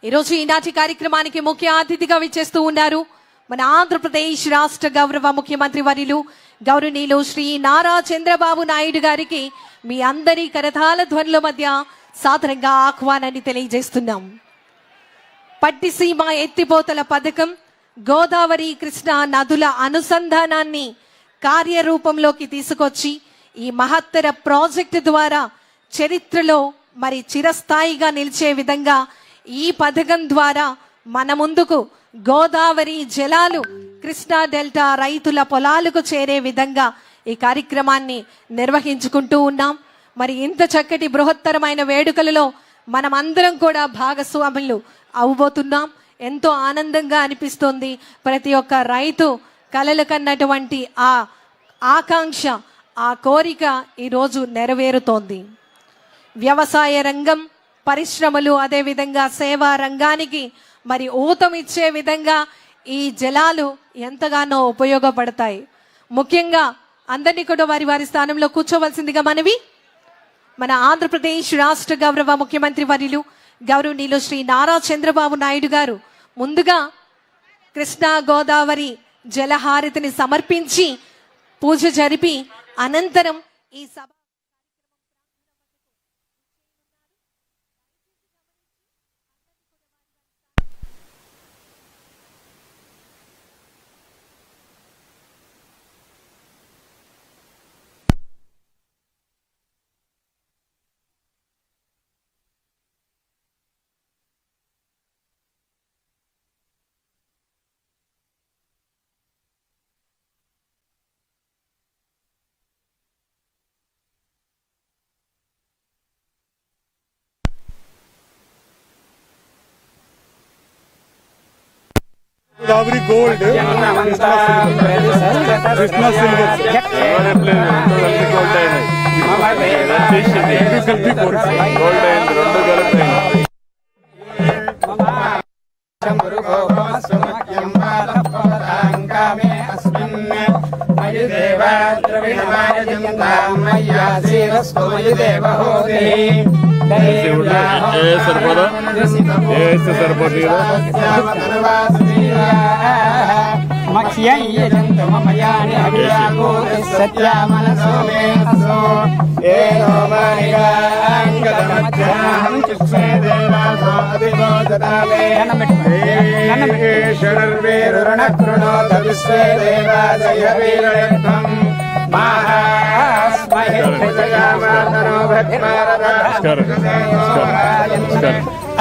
ఈరోజు ఈనాటి కార్యక్రమానికి ముఖ్య అతిథిగా విచ్చేస్తూ ఉన్నారు మన ఆంధ్రప్రదేశ్ రాష్ట్ర గౌరవ ముఖ్యమంత్రి వర్యులు గౌరవనీయులు శ్రీ నారా చంద్రబాబు నాయుడు గారికి మీ అందరి కరతాళ ధ్వనుల మధ్య సాదరంగా ఆహ్వానాన్ని తెలియజేస్తున్నాం. పట్టిసీమ ఎత్తిపోతల పథకం, గోదావరి కృష్ణ నదుల అనుసంధానాన్ని కార్యరూపంలోకి తీసుకొచ్చి ఈ మహత్తర ప్రాజెక్టు ద్వారా చరిత్రలో మరి చిరస్థాయిగా నిలిచే విధంగా ఈ పథకం ద్వారా మన ముందుకు గోదావరి జలాలు కృష్ణా డెల్టా రైతుల పొలాలకు చేరే విధంగా ఈ కార్యక్రమాన్ని నిర్వహించుకుంటూ ఉన్నాం. మరి ఇంత చక్కటి బృహత్తరమైన వేడుకలలో మనం అందరం కూడా భాగస్వాములు అవ్వబోతున్నాం. ఎంతో ఆనందంగా అనిపిస్తుంది. ప్రతి ఒక్క రైతు కలలు కన్నటువంటి ఆ ఆకాంక్ష, ఆ కోరిక ఈరోజు నెరవేరుతోంది. వ్యవసాయ రంగం, పరిశ్రమలు, అదేవిధంగా సేవా రంగానికి మరి ఊతమిచ్చే విధంగా ఈ జలాలు ఎంతగానో ఉపయోగపడతాయి. ముఖ్యంగా అందరినీ కూడా వారి వారి స్థానంలో కూర్చోవలసిందిగా మనవి. మన ఆంధ్రప్రదేశ్ రాష్ట్ర గౌరవ ముఖ్యమంత్రి వర్యులు గౌరవనీయులు శ్రీ నారా చంద్రబాబు నాయుడు గారు ముందుగా కృష్ణా గోదావరి జలహారతిని సమర్పించి పూజ జరిపి అనంతరం ఈ సభ Godavari Gold, Krishna Silver,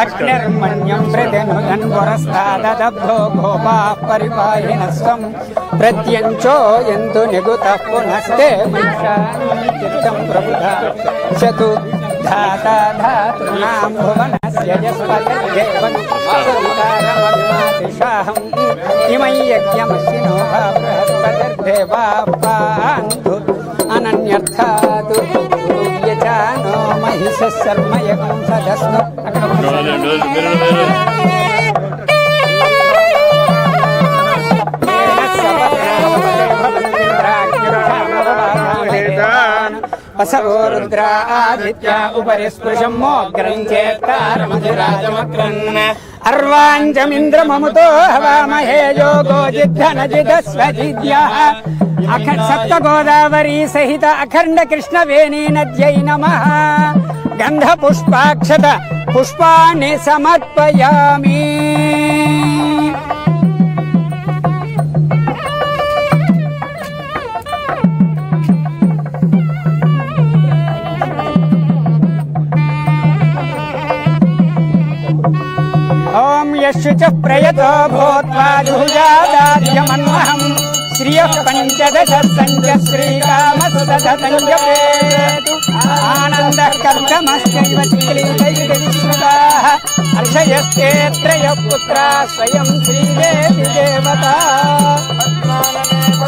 అగ్నిర్మణ్యం ప్రతినుగన్పురస్తాదబ్ధో గోపా పరిపాలినస్వం ప్రత్యంచో యంతు నిగుతః పునస్తే చిత్తం ప్రభుధ చతు ధాతా ధాతృణాం భువనస్య యస్పతిర్దేవనుసాహం ఇమై యజ్ఞమస్సినో బృహస్పతిర్దేవా పాంతు అనన్యర్థాతు యజానో మహిష శర్మయకం సదస్ను వసవో రుద్రా ఆదిత్య ఉపరి స్పృశం మోగ్రం చేత్తారమధిరాజమగ్రన్ అర్వాంచమింద్రమముతో హవామహే యోగో జిద్ధనజిదస్వజిద్యః సప్త గోదావరి సహిత అఖండ కృష్ణవేణీ నద్యై నమః. గంధ పుష్పాక్షత పుష్పాన్ని సమర్పయామి. ఓం యశుచ ప్రయతో భూత్వా జుజాదాద్యమన్మహం శ్రియః పంచదశ సంజ శ్రీకామసుదతంజపేతు ఆనందః కర్గమశ్చైవ చిక్లీతైర్విశ్రుతాః హర్షయస్తే త్రయః పుత్రా స్వయం శ్రీదేవి దేవతా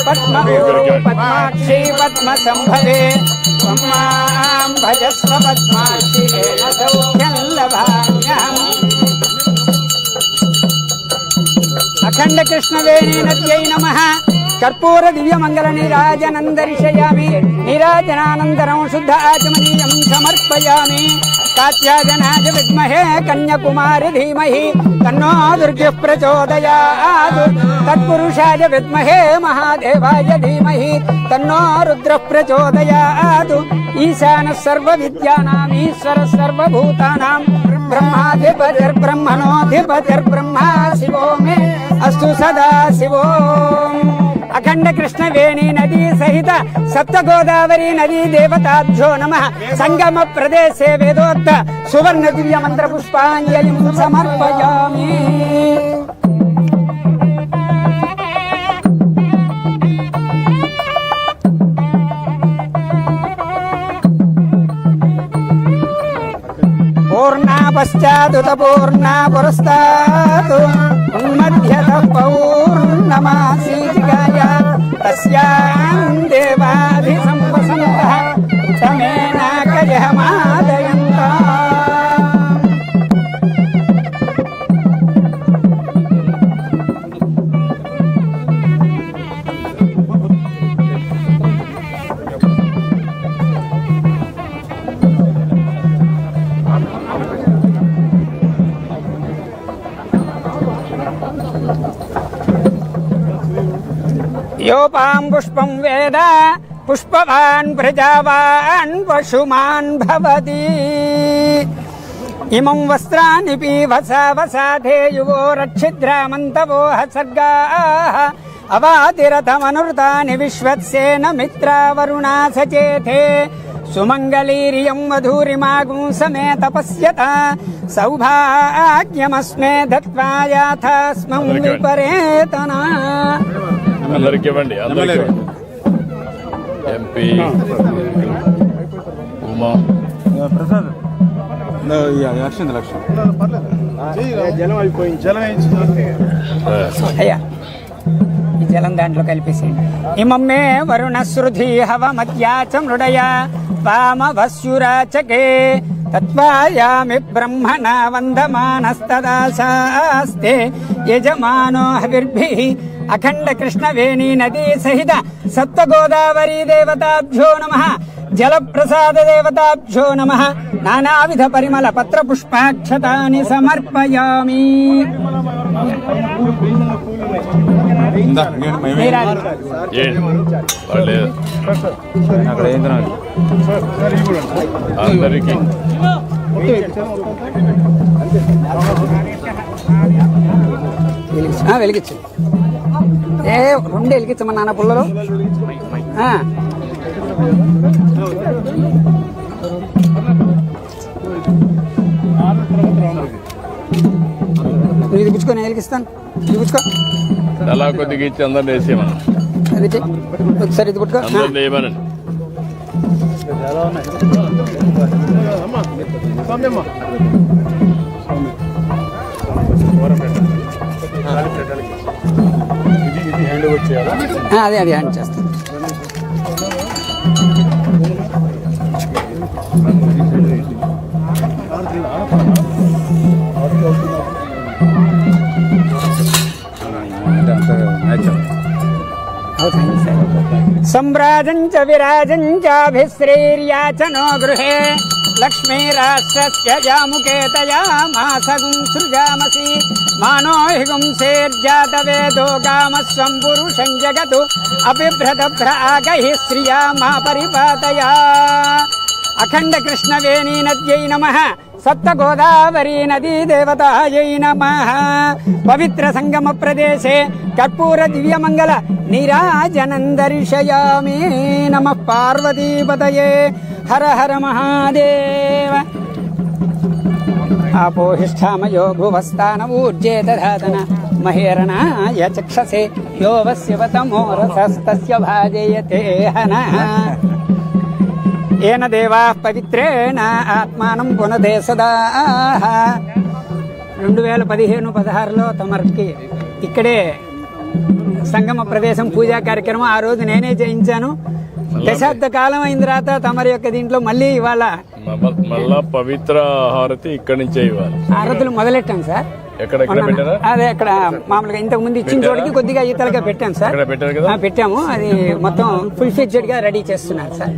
పద్మాక్షీ పద్మసంభవే త్వం మాం భజస్వ పద్మాక్షి ఏన సౌఖ్యం లభామ్యహం. అఖండ కృష్ణవేణీ నద్యై నమః. కర్పూర దివ్య మంగళ నీరాజనం దర్శయామి. నీరాజనానంతరం శుద్ధ ఆచమనీయం సమర్పయామి. कात्यायनाय विद्महे कन्याकुमारी धीमहि तन्नो दुर्गः प्रचोदयात् तत्पुरुषाय विद्महे महादेवाय धीमहि तन्नो रुद्रः प्रचोदयात् ईशानः सर्वविद्यानाम् ईश्वरः सर्वभूतानां ब्रह्माधिपतिर्ब्रह्मणोऽधिपतिर्ब्रह्मा शिवो मे अस्तु सदा शिवो। अखंड कृष्ण वेणी नदी सहित सप्त गोदावरी नदी देवताभ्यो नमः। संगम प्रदेशे वेदोक्त सुवर्ण दिव्य मंत्र पुष्पांजलिं समर्पयामि। पूर्णा पश्चादुत पूर्णा पुरस्तात् उन्मध्यतः पौर्णमासीजिकाया तस्यां देवाभिसंवसन्तः तमेनाकयमादयन्तः। योपां पुष्पं वेद पुष्पवान् प्रजावान् पशुमान् भवति। इमं वस्त्राणि पीवसा वसाधे युवो रक्षिद्रामन्तवो सर्गाः अवातिरथमनुर्तानि विश्वत्सेन मित्रा वरुणा सचेथे। सुमङ्गलीर्यं वधूरिमागुं समे तपस्यता सौभाग्यमस्मे दत्त्वा याथास्मं विपरेतना। అందరికి ఇవ్వండి ఎంపీ ఉమా ప్రసాద్ జలం అయిపోయింది జలం అయ్యా ఈ జలం దాంట్లో కలిపేసేయండి. ఇమమ్మే వరుణ శృధి హవ మధ్యా చ మృడయ వామవస్యురాచకే తత్వాయామి బ్రహ్మణ వందమానస్తదాశాస్తే యజమానో హవిర్భిః అఖండ కృష్ణ వేణి నదీ సహిత సప్త గోదావరీ దేవతాభ్యో నమః జల ప్రసాద దేవతాభ్యో నమః నానావిధ పరిమళ పత్ర పుష్పాక్షతాని సమర్పయామి. అందరికి వెలిగించు ఏ రెండు వెలిగించమా నాన్న పుల్లలు. నువ్వు ఇది పుచ్చుకో నేను వెలిగిస్తాను. ఇది పుచ్చుకో అలా కొద్దిగా ఇచ్చి అందరిని వేసేయమని అది ఒకసారి ఇది పుట్టుకో. అందరిని వేయమనండి. అదే అది హ్యాండ్ చేస్తాను. सम्राजं च विराजं चाभिश्रेर्याचनो गृहे लक्ष्मीराष्ट्रस्य जामुकेतया मासगुं सृजामसि मानो हि गुंसेर्जातवेदो गामस्वं पुरुषं जगतु अबिभ्रतभ्रागैः श्रिया मा परिपातया। अखंड कृष्ण वेणी नद्यै नमः सप्त गोदावरी नदी देवतायै नमः। पवित्र संगम प्रदेशे कर्पूर दिव्य मंगल नीराजनं दर्शयामि। नमः पार्वतीपतये हर हर महादेव। आपोहिष्ठामयो भुवस्तान ऊर्जे दधातन महेरणाय चक्षसे यो वस्यवतमो रसस्तस्य भाजयते हनः। ఏన దేవా పవిత్రేణ ఆత్మానం పునదే సదా. 2015-16లో తమరికి ఇక్కడే సంగమ ప్రదేశం పూజా కార్యక్రమం ఆ రోజు నేనే చేయించాను. దశాబ్ద కాలం అయిన తర్వాత తమరి యొక్క దీంట్లో మళ్ళీ ఇవాళ మళ్ళా పవిత్ర హారతి ఇక్కడి నుంచే ఇవ్వాలి. హారతులు మొదలెట్టాను సార్. అదే అక్కడ మామూలుగా ఇంతకు ముందు ఇచ్చిన చోటికి కొద్దిగా ఈతలుగా పెట్టాను సార్. పెట్టాము. అది మొత్తం ఫుల్ ఫ్లెడ్జెడ్ గా రెడీ చేస్తున్నారు సార్.